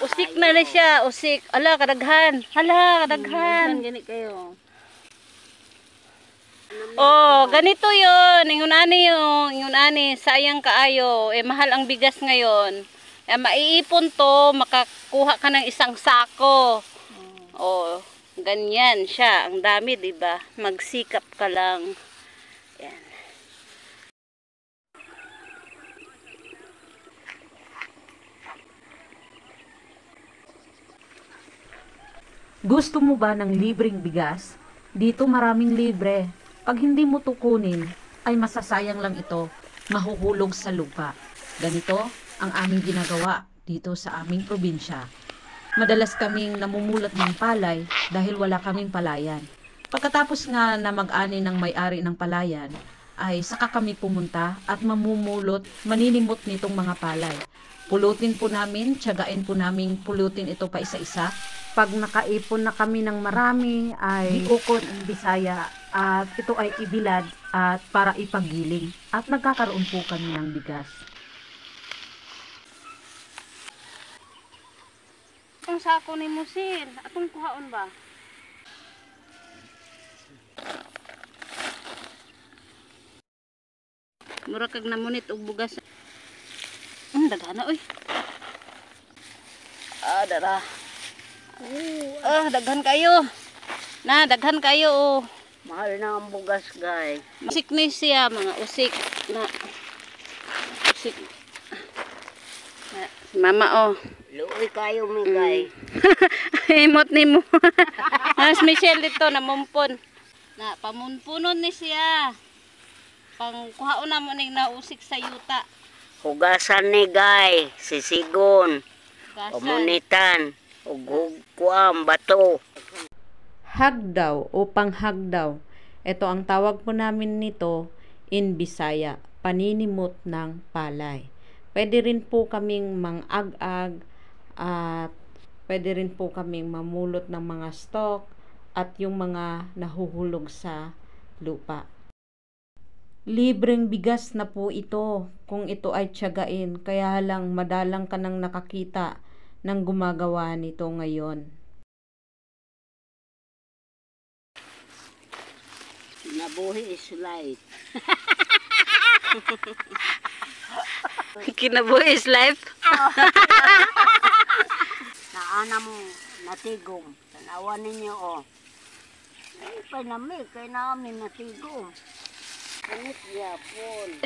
Usik na na siya, usik. Ala, kadaghan. Hala, kadaghan. Gani kayo. Oh, ganito 'yon. Ingon ani, sayang kaayo. Mahal ang bigas ngayon. Maiipon to, makakuha ka ng isang sako. Oh, ganyan siya. Ang dami, 'di ba? Magsikap ka lang. Yan. Gusto mo ba ng libreng bigas? Dito maraming libre. Pag hindi mo tukunin, ay masasayang lang ito, mahuhulog sa lupa. Ganito ang aming ginagawa dito sa aming probinsya. Madalas kaming namumulot ng palay dahil wala kaming palayan. Pagkatapos nga na mag-ani ng may-ari ng palayan, ay saka kami pumunta at mamumulot, maninimot nitong mga palay. Pulutin po namin, tiyagain po namin pulutin ito pa isa-isa. Pag nakaipon na kami ng marami ay Ikukot ang Bisaya at ito ay ibilad at para ipagiling at nagkakaroon po kami ng bigas. Ang sako ni Musin, atong kuhaon ba? Mura kag namunit og bugas. Daghana oy. Dara. Daghan kayo. Na, daghan kayo. Oh. mahal na ang bugas, guys. Usik ni siya, mga usik na. Usik. Si mama, oh. Luoy kayo, mi guys. Imot ni mo. Mas Michelle dito, namumpon. Na, pamunpunon ni siya. Pang kuhaon na mo ning nausik sa yuta. Hugasan ni guys, sisigon, Gasan. pamunitan, ug kuam bato. Hagdaw o panghagdaw. Ito ang tawag po namin nito in Bisaya, paninimot ng palay. Pwede rin po kaming mang-ag-ag at pwede rin po kaming mamulot ng mga stalk at yung mga nahuhulog sa lupa. Libreng bigas na po ito kung ito ay tiyagain, kaya lang madalang ka nang nakakita ng gumagawa nito ngayon. Nabuhi is life. Kinabuhi is life. Naana mo, natigom. Tanawan ninyo, oh. Ay, panamig, kay namin natigom. Kanit yapon.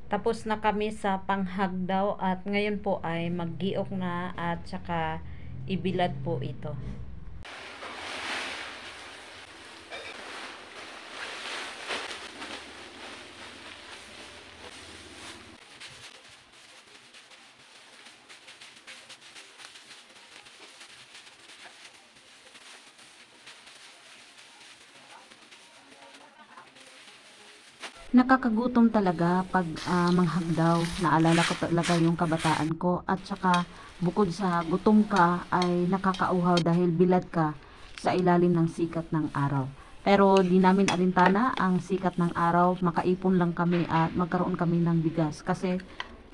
Tapos na kami sa panghagdaw at ngayon po ay maggiok na at saka ibilad po ito. Nakakagutom talaga pag manghagdaw. Naalala ko talaga yung kabataan ko at saka bukod sa gutom ka ay nakakauhaw dahil bilad ka sa ilalim ng sikat ng araw. Pero di namin alintana ang sikat ng araw, makaipon lang kami at magkaroon kami ng bigas kasi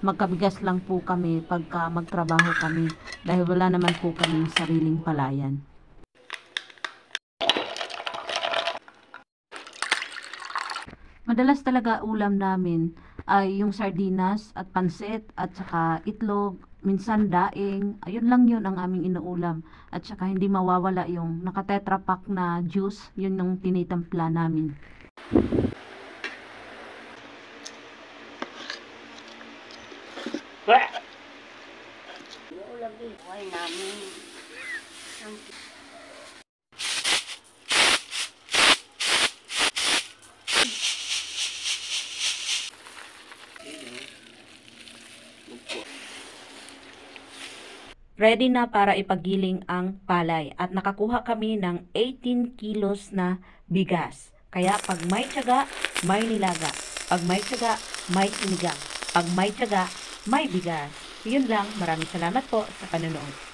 magkabigas lang po kami pagka magtrabaho kami dahil wala naman po kami sariling palayan. Madalas talaga ulam namin ay yung sardinas at pansit at saka itlog, minsan daing, ayun lang yun ang aming inuulam. At saka hindi mawawala yung naka-tetra pack na juice, yun yung tinitimpla namin. Ulam din, why namin. Ready na para ipagiling ang palay at nakakuha kami ng 18 kilos na bigas. Kaya pag may tiyaga, may nilaga. Pag may tiyaga, may sinigang. Pag may tiyaga, may bigas. Yun lang, maraming salamat po sa panonood.